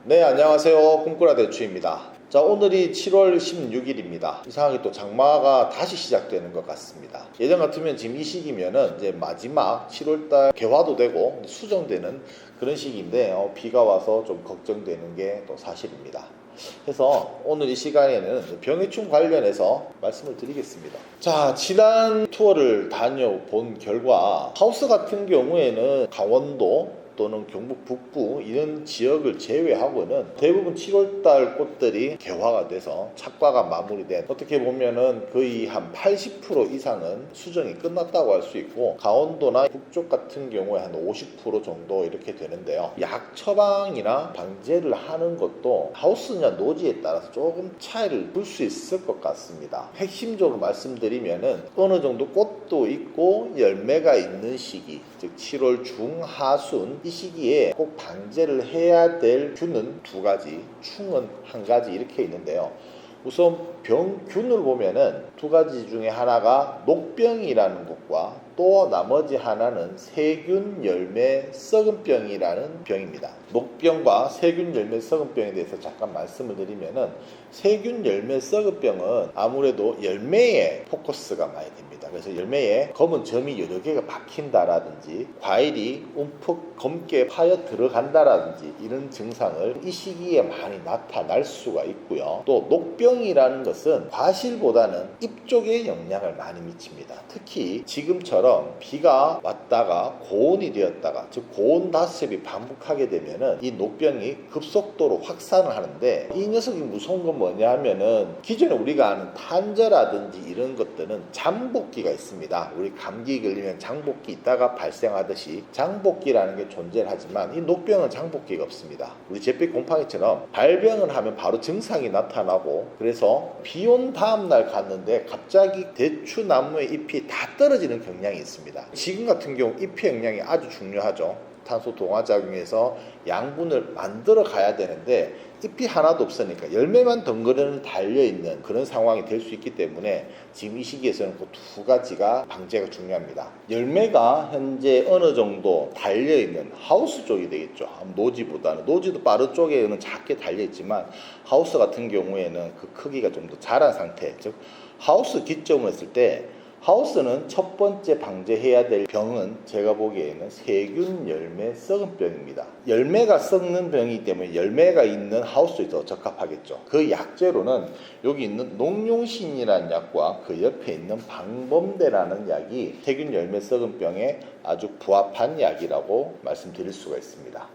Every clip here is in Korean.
네, 안녕하세요. 꿈꾸라 대추입니다. 자, 오늘이 7월 16일입니다. 이상하게 또 장마가 다시 시작되는 것 같습니다. 예전 같으면 지금 이 시기면은 이제 마지막 7월달 개화도 되고 수정되는 그런 시기인데 비가 와서 좀 걱정되는 게 또 사실입니다. 그래서 오늘 이 시간에는 병해충 관련해서 말씀을 드리겠습니다. 자, 지난 투어를 다녀본 결과 하우스 같은 경우에는 강원도 또는 경북 북부 이런 지역을 제외하고는 대부분 7월달 꽃들이 개화가 돼서 착과가 마무리된, 어떻게 보면은 거의 한 80% 이상은 수정이 끝났다고 할 수 있고, 강원도나 북쪽 같은 경우에 한 50% 정도 이렇게 되는데요. 약 처방이나 방제를 하는 것도 하우스냐 노지에 따라서 조금 차이를 둘 수 있을 것 같습니다. 핵심적으로 말씀드리면은 어느 정도 꽃도 있고 열매가 있는 시기, 즉 7월 중하순 이 시기에 꼭 방제를 해야 될 균은 두 가지, 충은 한 가지 이렇게 있는데요. 우선 병균을 보면은 두 가지 중에 하나가 녹병이라는 것과 또 나머지 하나는 세균 열매 썩은 병이라는 병입니다. 녹병과 세균 열매 썩은 병에 대해서 잠깐 말씀을 드리면은, 세균 열매 썩은 병은 아무래도 열매에 포커스가 많이 됩니다. 그래서 열매에 검은 점이 여러 개가 박힌다라든지 과일이 움푹 검게 파여 들어간다라든지 이런 증상을 이 시기에 많이 나타날 수가 있고요. 또 녹병이라는 것은 과실보다는 잎 쪽에 영향을 많이 미칩니다. 특히 지금처럼 비가 왔다가 고온이 되었다가, 즉 고온 다습이 반복하게 되면은 이 녹병이 급속도로 확산을 하는데, 이 녀석이 무서운 건 뭐냐 하면은, 기존에 우리가 아는 탄저라든지 이런 것들은 잠복기가 있습니다. 우리 감기 걸리면 장복기 있다가 발생하듯이 장복기라는 게 존재를 하지만, 이 녹병은 장복기가 없습니다. 우리 잿빛 곰팡이처럼 발병을 하면 바로 증상이 나타나고, 그래서 비 온 다음날 갔는데 갑자기 대추나무의 잎이 다 떨어지는 경향이 있습니다. 지금 같은 경우 잎의 영향이 아주 중요하죠. 탄소 동화작용에서 양분을 만들어 가야 되는데 잎이 하나도 없으니까 열매만 덩그러니 달려있는 그런 상황이 될 수 있기 때문에 지금 이 시기에서는 그 두 가지가 방제가 중요합니다. 열매가 현재 어느 정도 달려있는 하우스 쪽이 되겠죠. 노지보다는, 노지도 빠른 쪽에는 작게 달려있지만 하우스 같은 경우에는 그 크기가 좀 더 자란 상태, 즉 하우스 기점을 했을 때 하우스는 첫 번째 방제해야 될 병은 제가 보기에는 세균 열매 썩은 병입니다. 열매가 썩는 병이기 때문에 열매가 있는 하우스에 더 적합하겠죠. 그 약재로는 여기 있는 녹용신이라는 약과 그 옆에 있는 방범대라는 약이 세균 열매 썩은 병에 아주 부합한 약이라고 말씀드릴 수가 있습니다.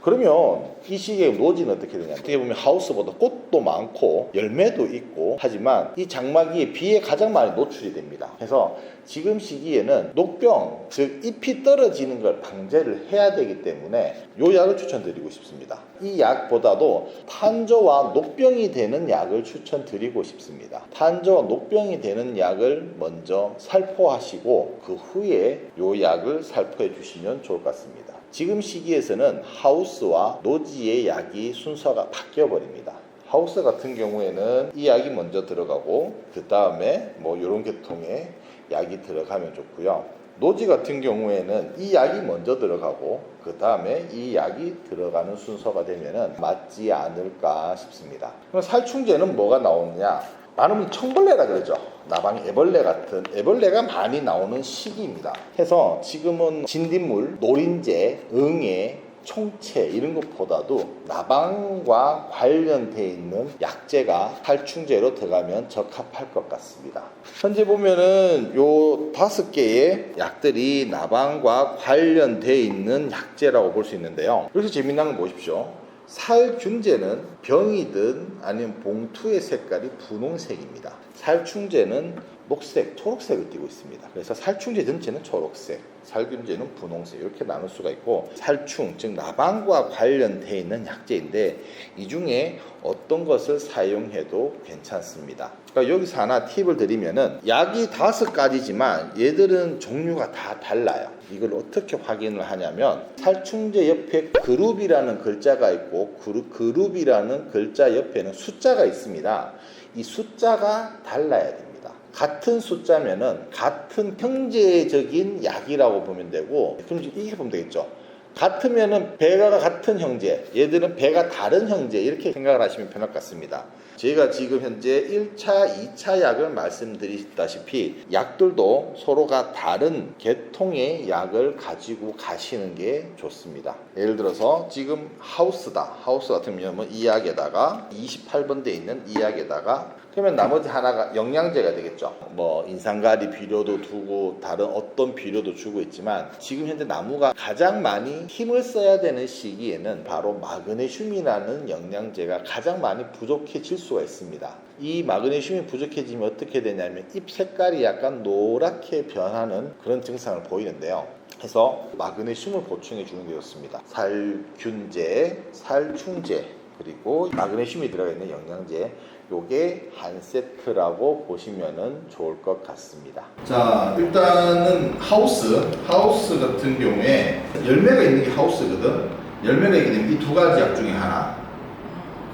그러면 이 시기에 노지는 어떻게 되냐, 어떻게 보면 하우스보다 꽃도 많고 열매도 있고 하지만 이 장마기에 비에 가장 많이 노출이 됩니다. 그래서 지금 시기에는 녹병, 즉 잎이 떨어지는 걸 방제를 해야 되기 때문에 이 약을 추천드리고 싶습니다. 이 약보다도 탄저와 녹병이 되는 약을 추천드리고 싶습니다. 탄저와 녹병이 되는 약을 먼저 살포하시고 그 후에 이 약을 살포해 주시면 좋을 것 같습니다. 지금 시기에서는 하우스와 노지의 약이 순서가 바뀌어 버립니다. 하우스 같은 경우에는 이 약이 먼저 들어가고 그 다음에 이런 계통의 약이 들어가면 좋고요. 노지 같은 경우에는 이 약이 먼저 들어가고 그 다음에 이 약이 들어가는 순서가 되면은 맞지 않을까 싶습니다. 그럼 살충제는 뭐가 나오느냐? 많으면 청벌레라 그러죠. 나방 애벌레 같은 애벌레가 많이 나오는 시기입니다. 해서 지금은 진딧물, 노린재, 응애, 총채 이런 것보다도 나방과 관련되어 있는 약재가 살충제로 들어가면 적합할 것 같습니다. 현재 보면은 요 5개의 약들이 나방과 관련되어 있는 약재라고 볼 수 있는데요. 여기서 재미난 건 보십시오. 살균제는 병이든 아니면 봉투의 색깔이 분홍색입니다. 살충제는 녹색, 초록색을 띠고 있습니다. 그래서 살충제 전체는 초록색, 살균제는 분홍색 이렇게 나눌 수가 있고, 살충, 즉 나방과 관련되어 있는 약재인데 이 중에 어떤 것을 사용해도 괜찮습니다. 그러니까 여기서 하나 팁을 드리면은, 약이 5가지지만 얘들은 종류가 다 달라요. 이걸 어떻게 확인을 하냐면, 살충제 옆에 그룹이라는 글자가 있고 그룹이라는 글자 옆에는 숫자가 있습니다. 이 숫자가 달라야 됩니다. 같은 숫자면은 같은 형제적인 약이라고 보면 되고, 그럼 이렇게 보면 되겠죠. 같으면은 배가 같은 형제, 얘들은 배가 다른 형제 이렇게 생각을 하시면 편할 것 같습니다. 제가 지금 현재 1차, 2차 약을 말씀드렸다시피 약들도 서로가 다른 계통의 약을 가지고 가시는 게 좋습니다. 예를 들어서 지금 하우스다. 하우스 같은 경우는 이 약에다가 28번대에 있는 이 약에다가 그러면 나머지 하나가 영양제가 되겠죠. 뭐 인산가리 비료도 두고 다른 어떤 비료도 주고 있지만 지금 현재 나무가 가장 많이 힘을 써야 되는 시기에는 바로 마그네슘이라는 영양제가 가장 많이 부족해질 수가 있습니다. 이 마그네슘이 부족해지면 어떻게 되냐면 잎 색깔이 약간 노랗게 변하는 그런 증상을 보이는데요. 그래서 마그네슘을 보충해 주는 게 좋습니다. 살균제, 살충제, 그리고 마그네슘이 들어가 있는 영양제, 요게 한 세트라고 보시면은 좋을 것 같습니다. 자, 일단은 하우스 같은 경우에 열매가 있는 게 하우스거든. 열매가 있게 되면 이 두 가지 약 중에 하나,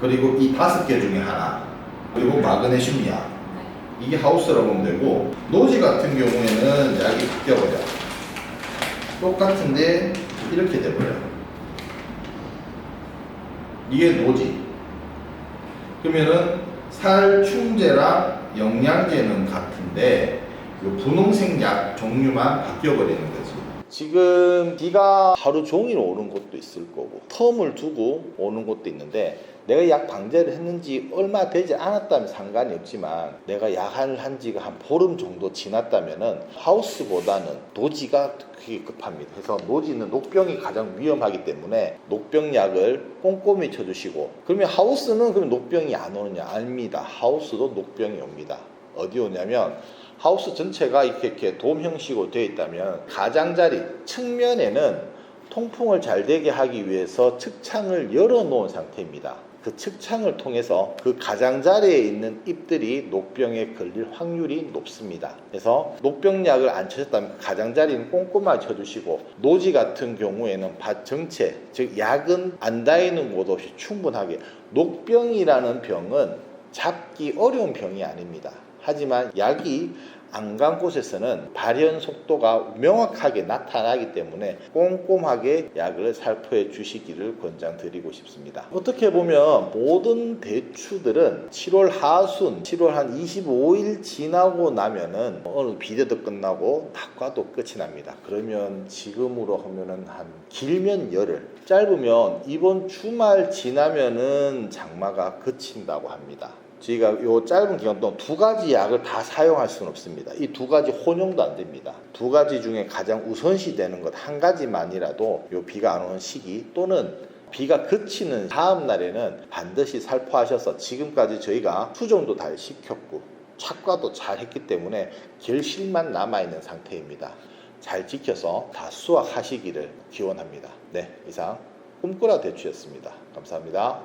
그리고 이 5개 중에 하나, 그리고 마그네슘이야. 이게 하우스라고 보면 되고, 노지 같은 경우에는 약이 바뀌어버려. 똑같은데 이렇게 돼버려. 이게 노지. 그러면은 살충제랑 영양제는 같은데 분홍색 약 종류만 바뀌어버리는 거지. 지금 비가 하루 종일 오는 곳도 있을 거고 텀을 두고 오는 곳도 있는데 내가 약 방제를 했는지 얼마 되지 않았다면 상관이 없지만 내가 약을 한 지가 한 보름 정도 지났다면은 하우스보다는 노지가 그게 급합니다. 그래서 노지는 녹병이 가장 위험하기 때문에 녹병약을 꼼꼼히 쳐주시고, 그러면 하우스는 그럼 녹병이 안 오느냐? 아닙니다. 하우스도 녹병이 옵니다. 어디 오냐면 하우스 전체가 이렇게 돔 형식으로 되어 있다면 가장자리 측면에는 통풍을 잘 되게 하기 위해서 측창을 열어 놓은 상태입니다. 그 측창을 통해서 그 가장자리에 있는 잎들이 녹병에 걸릴 확률이 높습니다. 그래서 녹병약을 안 쳐줬다면 가장자리는 꼼꼼하게 쳐주시고, 노지 같은 경우에는 밭 전체, 즉 약은 안 닿이는 곳 없이 충분하게, 녹병이라는 병은 잡기 어려운 병이 아닙니다. 하지만 약이 안 간 곳에서는 발현 속도가 명확하게 나타나기 때문에 꼼꼼하게 약을 살포해 주시기를 권장드리고 싶습니다. 어떻게 보면 모든 대추들은 7월 하순, 7월 한 25일 지나고 나면은 어느 비대도 끝나고 낙과도 끝이 납니다. 그러면 지금으로 하면은 한 길면 열흘, 짧으면 이번 주말 지나면은 장마가 그친다고 합니다. 저희가 요 짧은 기간 동안 두 가지 약을 다 사용할 수는 없습니다. 이 두 가지 혼용도 안 됩니다. 두 가지 중에 가장 우선시 되는 것 한 가지만이라도 요 비가 안 오는 시기 또는 비가 그치는 다음 날에는 반드시 살포하셔서, 지금까지 저희가 수정도 다 시켰고 착과도 잘 했기 때문에 결실만 남아있는 상태입니다. 잘 지켜서 다 수확하시기를 기원합니다. 네, 이상 꿈꾸라 대추였습니다. 감사합니다.